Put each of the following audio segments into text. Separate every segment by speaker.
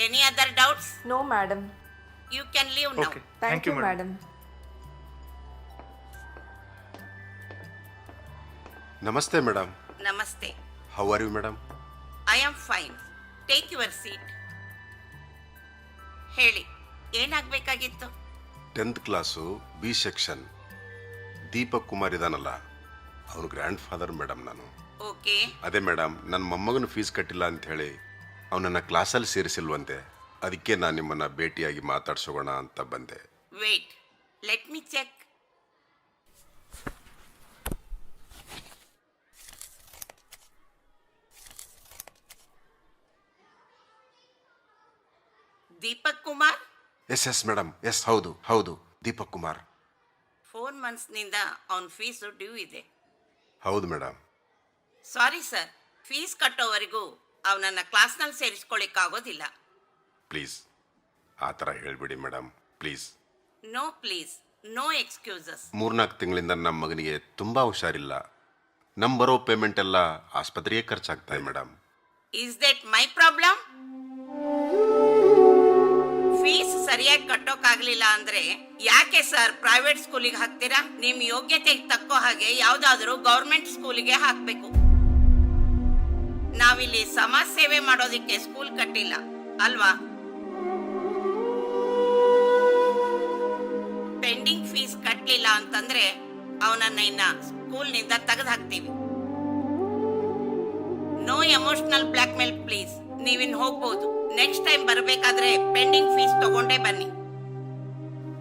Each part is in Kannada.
Speaker 1: Any other doubts?
Speaker 2: No, madam.
Speaker 1: You can leave now.
Speaker 3: Okay.
Speaker 2: Thank you, madam.
Speaker 4: Namaste, madam.
Speaker 1: Namaste.
Speaker 4: How are you, madam?
Speaker 1: I am fine. Take your seat. ಹೇಳಿ ಏನಾಗಬೇಕಾಗಿತ್ತು?
Speaker 4: 10th class B section. Deepak Kumar ಇದಾನಲ್ಲ, ಅವನು ಗ್ರ್ಯಾಂಡ್ ಫಾದರ್ ಮೇಡಮ್. ನಾನು
Speaker 1: ಓಕೆ.
Speaker 4: ಅದೇ ಮೇಡಮ್, ನನ್ನ ಮೊಮ್ಮಗನ ಫೀಸ್ ಕಟ್ಟಿಲ್ಲ ಅಂತ ಹೇಳಿ ಅವನನ್ನು ಕ್ಲಾಸಲ್ಲಿ ಸೇರಿಸಿಲ್ವಂತೆ. ಅದಕ್ಕೆ ನಾನು ನಿಮ್ಮನ್ನು ಭೇಟಿಯಾಗಿ ಮಾತಾಡ್ಸೋಣ ಅಂತ ಬಂದೆ.
Speaker 1: Wait, let me check. Deepak Kumar?
Speaker 4: Yes madam, yes, ಹೌದು ದೀಪಕ್ ಕುಮಾರ್.
Speaker 1: 4 ಮಂತ್ಸ್ನಿಂದ ಅವನ ಫೀಸು ಡ್ಯೂ ಇದೆ.
Speaker 4: ಹೌದು ಮೇಡಮ್.
Speaker 1: ಸಾರಿ ಸರ್, ಫೀಸ್ ಕಟ್ಟೋವರೆಗೂ ಅವನನ್ನು ಕ್ಲಾಸ್ನಲ್ಲಿ ಸೇರಿಸ್ಕೊಳ್ಳಿಕ್ಕಾಗೋದಿಲ್ಲ.
Speaker 4: ಪ್ಲೀಸ್ ಆ ಥರ ಹೇಳ್ಬಿಡಿ madam, please.
Speaker 1: No please, no excuses.
Speaker 4: 3-4 ತಿಂಗಳಿಂದ ನಮ್ಮ ಮಗನಿಗೆ ತುಂಬ ಹುಷಾರಿಲ್ಲ. ನಮ್ಮ ಬರೋ ಪೇಮೆಂಟ್ ಎಲ್ಲ ಆಸ್ಪತ್ರೆಗೆ ಖರ್ಚಾಗ್ತಾಯಿದೆ madam.
Speaker 1: Is that my problem? Fees ಸರಿಯಾಗಿ ಕಟ್ಟೋಕ್ಕಾಗಲಿಲ್ಲ ಅಂದ್ರೆ ಯಾಕೆ ಸರ್ ಪ್ರೈವೇಟ್ ಸ್ಕೂಲಿಗೆ ಹಾಕ್ತೀರಾ? ನಿಮ್ಮ ಯೋಗ್ಯತೆಗೆ ತಕ್ಕೋ ಹಾಗೆ ಯಾವ್ದಾದ್ರು ಗೌರ್ಮೆಂಟ್ ಸ್ಕೂಲಿಗೆ ಹಾಕ್ಬೇಕು. ನಾವಿಲ್ಲಿ ಸಮಾಜ ಸೇವೆ ಮಾಡೋದಿಕ್ಕೆ ಸ್ಕೂಲ್ ಕಟ್ಟಿಲ್ಲ ಅಲ್ವಾ? ಪೆಂಡಿಂಗ್ ಫೀಸ್ ಕಟ್ಟಲಿಲ್ಲ ಅಂತಂದ್ರೆ ಅವನನ್ನ ಇನ್ನ ಸ್ಕೂಲ್ನಿಂದ ತೆಗೆದು ಹಾಕ್ತೀವಿ. No emotional blackmail please. ನೀವಿನ್ ಹೋಗ್ಬೋದು. ನೆಕ್ಸ್ಟ್ ಟೈಮ್ ಬರಬೇಕಾದ್ರೆ ಪೆಂಡಿಂಗ್ ಫೀಸ್ ತಗೊಂಡೇ ಬನ್ನಿ.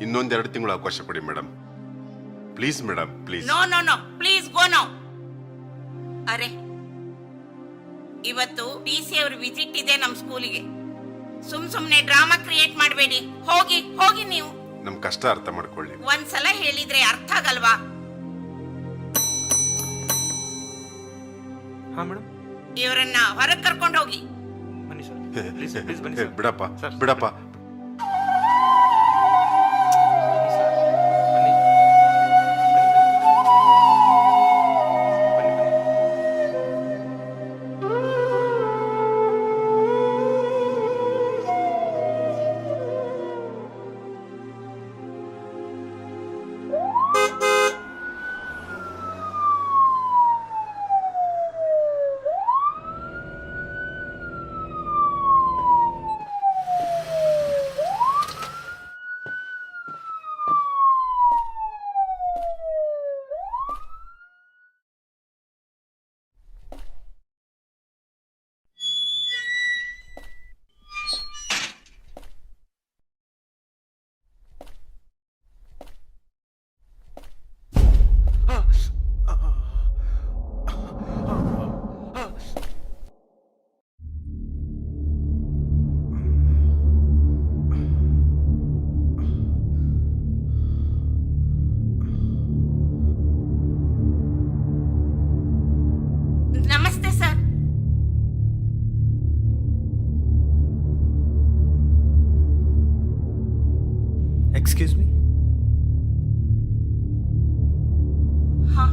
Speaker 4: ಇನ್ನೊಂದೆರಡು ತಿಂಗಳು ಅವಕಾಶ ಕೊಡಿ madam, please madam, please.
Speaker 1: No please go now. ಅರೆ, ಇವತ್ತು ಡಿ.ಸಿ ಅವ್ರ ವಿಸಿಟ್ ಇದೆ ನಮ್ ಸ್ಕೂಲಿಗೆ. ಸುಮ್ನೆ ಡ್ರಾಮಾ ಕ್ರಿಯೇಟ್ ಮಾಡಬೇಡಿ. ಹೋಗಿ ನೀವು.
Speaker 4: ನಮ್ ಕಷ್ಟ ಅರ್ಥ ಮಾಡ್ಕೊಳ್ಳಿ.
Speaker 1: ಒಂದ್ಸಲ ಹೇಳಿದ್ರೆ ಅರ್ಥ ಆಗಲ್ವಾ?
Speaker 3: ಹಾ ಮೇಡಮ್,
Speaker 1: ಇವರನ್ನ ಹೊರಗೆ ಕರ್ಕೊಂಡು ಹೋಗಿ.
Speaker 3: ಬನ್ನಿ ಸರ್, ಪ್ಲೀಸ್ ಬನ್ನಿ ಸರ್.
Speaker 4: ಬಿಡಪ್ಪ
Speaker 3: ಸರ್,
Speaker 4: ಬಿಡಪ್ಪ.
Speaker 3: ಬನ್ನಿ ಸರ್, ಬನ್ನಿ.
Speaker 1: ನಮಸ್ತೆ ಸರ್.
Speaker 3: Excuse me.
Speaker 1: ಹಾ,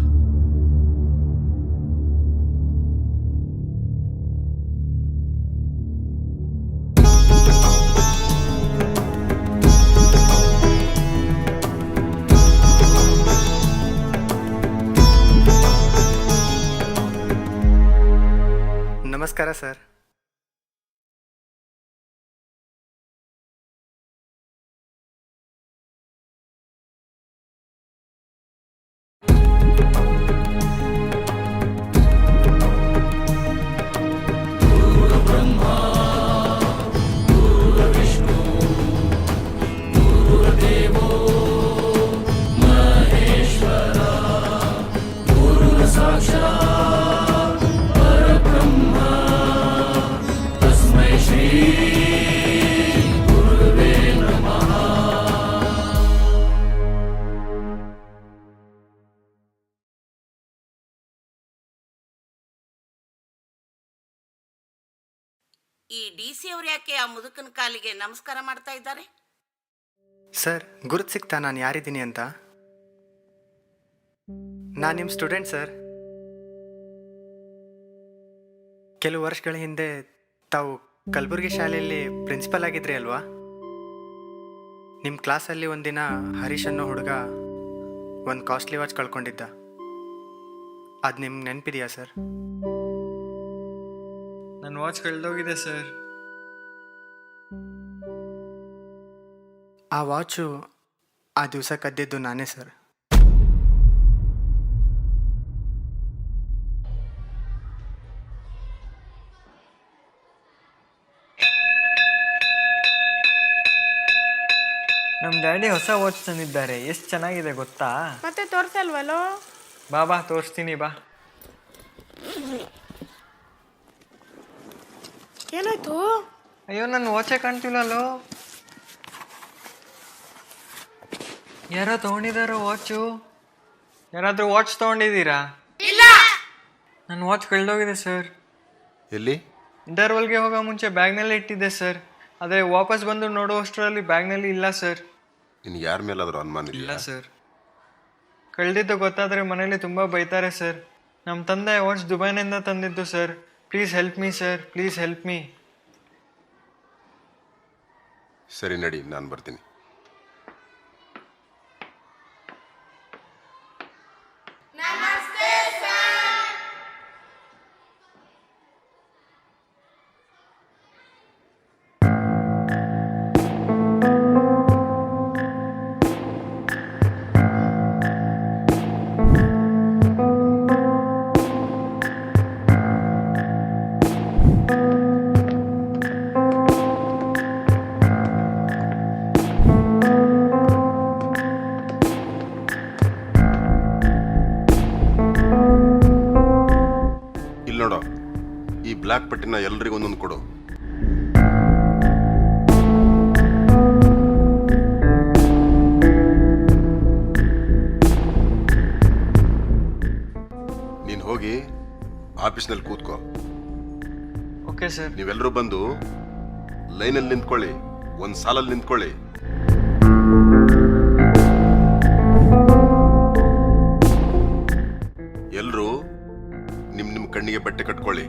Speaker 3: ನಮಸ್ಕಾರ ಸರ್.
Speaker 1: ಈ ಡಿ.ಸಿ ಅವ್ರು ಯಾಕೆ ಆ ಮುದುಕನ ಕಾಲಿಗೆ ನಮಸ್ಕಾರ ಮಾಡ್ತಾ ಇದ್ದಾರೆ?
Speaker 3: ಸರ್, ಗುರುತು ಸಿಗ್ತಾ ನಾನು ಯಾರಿದ್ದೀನಿ ಅಂತ? ನಾನು ನಿಮ್ಮ ಸ್ಟೂಡೆಂಟ್ ಸರ್. ಕೆಲವು ವರ್ಷಗಳ ಹಿಂದೆ ತಾವು ಕಲಬುರಗಿ ಶಾಲೆಯಲ್ಲಿ ಪ್ರಿನ್ಸಿಪಲ್ ಆಗಿದ್ರಿ ಅಲ್ವಾ? ನಿಮ್ಮ ಕ್ಲಾಸಲ್ಲಿ ಒಂದಿನ ಹರೀಶ್ ಅನ್ನೋ ಹುಡುಗ ಒಂದು ಕಾಸ್ಟ್ಲಿ ವಾಚ್ ಕಳ್ಕೊಂಡಿದ್ದ. ಅದು ನಿಮ್ಗೆ ನೆನಪಿದೆಯಾ ಸರ್?
Speaker 2: ನನ್ನ ವಾಚ್ ಕಳೆದೋಗಿದೆ ಸರ್.
Speaker 3: ಆ ವಾಚು ಆ ದಿವಸ ಕದ್ದಿದ್ದು ನಾನೇ ಸರ್.
Speaker 2: ನಮ್ಮ ಡ್ಯಾಡಿ ಹೊಸ ವಾಚ್ ತಂದಿದ್ದಾರೆ. ಎಷ್ಟು ಚೆನ್ನಾಗಿದೆ ಗೊತ್ತಾ?
Speaker 5: ಮತ್ತೆ ತೋರ್ಸಲ್ವಲ್ಲೋ?
Speaker 2: ಬಾ ತೋರಿಸ್ತೀನಿ ಬಾ.
Speaker 5: ಏನಾಯ್ತು?
Speaker 2: ಅಯ್ಯೋ ನನ್ನ ವಾಚೇ ಕಾಣ್ತಿಲ್ಲಲ್ಲೋ. ಯಾರೋ ತೊಗೊಂಡಿದ್ದಾರೋ ವಾಚು? ಯಾರಾದರೂ ವಾಚ್ ತೊಗೊಂಡಿದ್ದೀರಾ? ನನ್ನ ವಾಚ್ ಕಳೆದೋಗಿದೆ ಸರ್.
Speaker 4: ಎಲ್ಲಿ?
Speaker 2: ಇಂಟರ್ವಲ್ಗೆ ಹೋಗೋ ಮುಂಚೆ ಬ್ಯಾಗ್ನಲ್ಲೇ ಇಟ್ಟಿದ್ದೆ ಸರ್. ಆದರೆ ವಾಪಸ್ ಬಂದು ನೋಡುವಷ್ಟರಲ್ಲಿ ಬ್ಯಾಗ್ನಲ್ಲಿ ಇಲ್ಲ ಸರ್.
Speaker 4: ಇನ್ನು ಯಾರ ಮೇಲಾದರೂ ಅನುಮಾನ
Speaker 2: ಇಲ್ಲ
Speaker 4: ಇಲ್ಲ?
Speaker 2: ಸರ್. ಕಳೆದಿದ್ದು ಗೊತ್ತಾದರೆ ಮನೇಲಿ ತುಂಬ ಬೈತಾರೆ ಸರ್. ನಮ್ಮ ತಂದೆ ವಾಚ್ ದುಬೈನಿಂದ ತಂದಿದ್ದು sir. Please help me sir, please help me.
Speaker 4: ಸರಿ ನಡಿ, ನಾನು ಬರ್ತೀನಿ. ಇಲ್ಲಿ ನೋಡೋ, ಈ ಬ್ಲ್ಯಾಕ್ ಪಟ್ಟಿನ ಎಲ್ರಿಗೂ ಒಂದೊಂದು ಕೊಡು. ನೀನು ಹೋಗಿ ಆಫೀಸ್ನಲ್ಲಿ ಕೂತ್ಕೋ.
Speaker 2: Okay sir.
Speaker 4: ನೀವೆಲ್ಲರೂ ಬಂದು ಲೈನಲ್ಲಿ ನಿಂತ್ಕೊಳ್ಳಿ, ಒಂದು ಸಾಲಲ್ಲಿ ನಿಂತ್ಕೊಳ್ಳಿ. ಎಲ್ಲರೂ ನಿಮ್ಮ ಕಣ್ಣಿಗೆ ಬಟ್ಟೆ ಕಟ್ಕೊಳ್ಳಿ.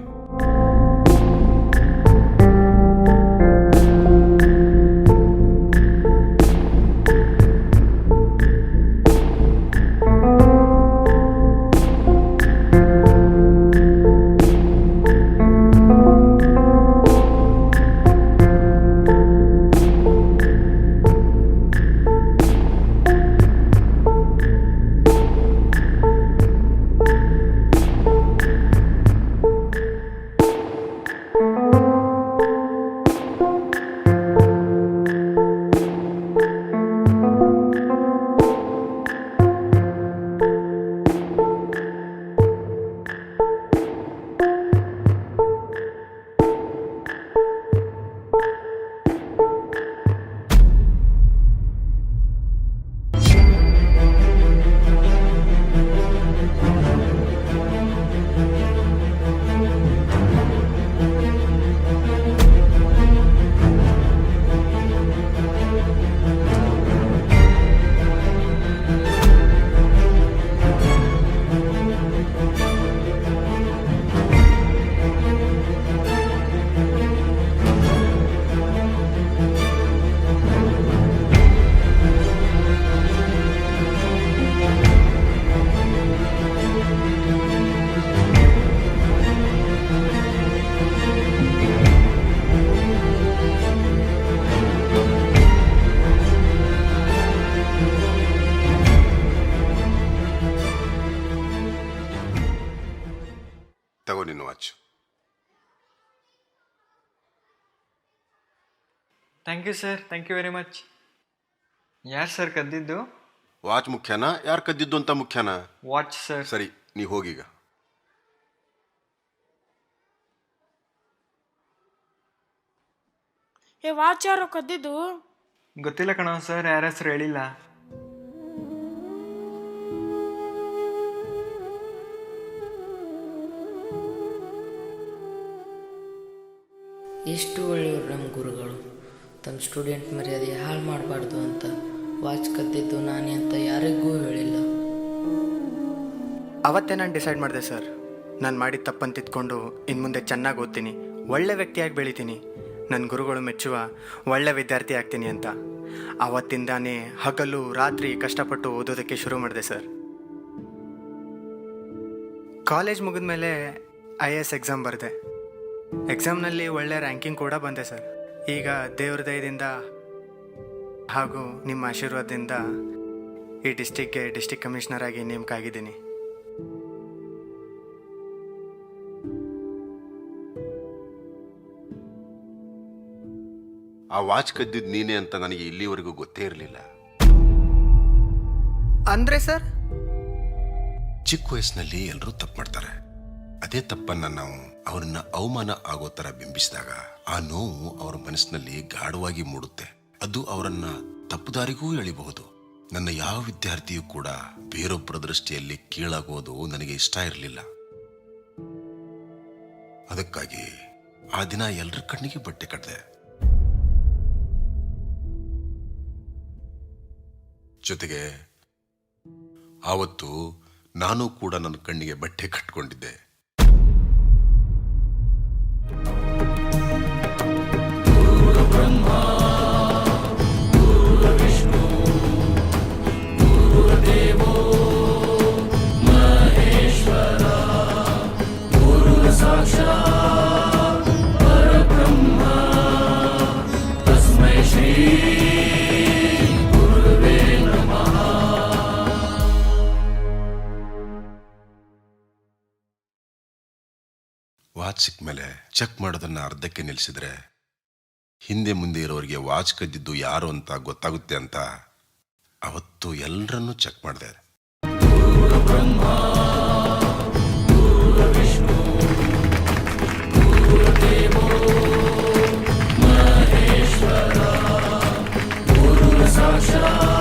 Speaker 4: ತಗೋ ನಿನ್ನ watch.
Speaker 2: Thank you sir, thank you very much. ಯಾರು ಸರ್ ಕದ್ದಿದ್ದು?
Speaker 4: ವಾಚ್ ಮುಖ್ಯನಾ, ಯಾರು ಕದ್ದಿದ್ದು ಅಂತ ಮುಖ್ಯನಾ?
Speaker 2: Watch sir.
Speaker 4: ಸರಿ, ನೀ ಹೋಗೀಗ.
Speaker 5: ವಾಚ್ ಯಾರೋ ಕದ್ದಿದ್ದು?
Speaker 2: ಗೊತ್ತಿಲ್ಲ ಕಣೋ ಸರ್, ಯಾರ ಹೆಸರು ಹೇಳಿಲ್ಲ.
Speaker 6: ಎಷ್ಟು ಒಳ್ಳೆಯವರು ನಮ್ಮ ಗುರುಗಳು. ತಮ್ಮ ಸ್ಟೂಡೆಂಟ್ ಮರ್ಯಾದೆ ಹಾಳು ಮಾಡಬಾರ್ದು ಅಂತ ವಾಚ್ ಕದ್ದಿದ್ದು ನಾನೇ ಅಂತ ಯಾರಿಗೂ ಹೇಳಿಲ್ಲ.
Speaker 3: ಅವತ್ತೇ ನಾನು ಡಿಸೈಡ್ ಮಾಡಿದೆ ಸರ್, ನಾನು ಮಾಡಿದ ತಪ್ಪನ್ನು ತಿದ್ಕೊಂಡು ಇನ್ನು ಮುಂದೆ ಚೆನ್ನಾಗಿ ಓದ್ತೀನಿ, ಒಳ್ಳೆ ವ್ಯಕ್ತಿಯಾಗಿ ಬೆಳಿತೀನಿ. ನನ್ನ ಗುರುಗಳು ಮೆಚ್ಚುವ ಒಳ್ಳೆ ವಿದ್ಯಾರ್ಥಿ ಆಗ್ತೀನಿ ಅಂತ. ಆವತ್ತಿಂದಾನೇ ಹಗಲು ರಾತ್ರಿ ಕಷ್ಟಪಟ್ಟು ಓದೋದಕ್ಕೆ ಶುರು ಮಾಡಿದೆ ಸರ್. ಕಾಲೇಜ್ ಮುಗಿದ ಮೇಲೆ IAS ಎಕ್ಸಾಮ್ ಬರೆದೆ. ಎಕ್ಸಾಮ್ನಲ್ಲಿ ಒಳ್ಳೆ ರ್ಯಾಂಕಿಂಗ್ ಕೂಡ ಬಂದೆ ಸರ್. ಈಗ ದೇವ್ರ ದಯದಿಂದ ಹಾಗೂ ನಿಮ್ಮ ಆಶೀರ್ವಾದದಿಂದ ಈ ಡಿಸ್ಟಿಕ್ಗೆ ಡಿಸ್ಟಿಕ್ ಕಮಿಷನರ್ ಆಗಿ ನೇಮಕ ಆಗಿದ್ದೀನಿ.
Speaker 4: ಆ ವಾಚ್ ಕದ್ದಿದ್ದು ನೀನೇ ಅಂತ ನನಗೆ ಇಲ್ಲಿವರೆಗೂ ಗೊತ್ತೇ ಇರಲಿಲ್ಲ.
Speaker 3: ಅಂದರೆ ಸರ್?
Speaker 4: ಚಿಕ್ಕ ವಯಸ್ಸಿನಲ್ಲಿ ಎಲ್ಲರೂ ತಪ್ಪು ಮಾಡ್ತಾರೆ. ಅದೇ ತಪ್ಪನ್ನ ನಾವು ಅವರನ್ನ ಅವಮಾನ ಆಗೋ ಥರ ಬಿಂಬಿಸಿದಾಗ ಆ ನೋವು ಅವರ ಮನಸ್ಸಿನಲ್ಲಿ ಗಾಢವಾಗಿ ಮೂಡುತ್ತೆ. ಅದು ಅವರನ್ನ ತಪ್ಪುದಾರಿಗೂ ಎಳಿಬಹುದು. ನನ್ನ ಯಾವ ವಿದ್ಯಾರ್ಥಿಯೂ ಕೂಡ ಬೇರೊಬ್ಬರ ದೃಷ್ಟಿಯಲ್ಲಿ ಕೀಳಾಗೋದು ನನಗೆ ಇಷ್ಟ ಇರಲಿಲ್ಲ. ಅದಕ್ಕಾಗಿ ಆ ದಿನ ಎಲ್ಲರ ಕಣ್ಣಿಗೆ ಬಟ್ಟೆ ಕಟ್ಟಿದೆ. ಜೊತೆಗೆ ಆವತ್ತು ನಾನು ಕೂಡ ನನ್ನ ಕಣ್ಣಿಗೆ ಬಟ್ಟೆ ಕಟ್ಕೊಂಡಿದ್ದೆ. ವಾಚ್ ಸಿಕ್ಕ ಮೇಲೆ ಚೆಕ್ ಮಾಡೋದನ್ನ ಅರ್ಧಕ್ಕೆ ನಿಲ್ಲಿಸಿದ್ರೆ ಹಿಂದೆ ಮುಂದೆ ಇರೋರಿಗೆ ವಾಚ್ ಕದ್ದಿದ್ದು ಯಾರು ಅಂತ ಗೊತ್ತಾಗುತ್ತೆ ಅಂತ ಅವತ್ತು ಎಲ್ಲರನ್ನೂ ಚೆಕ್ ಮಾಡಿದೆ.
Speaker 7: ಸಾಕ್ಷಾತ್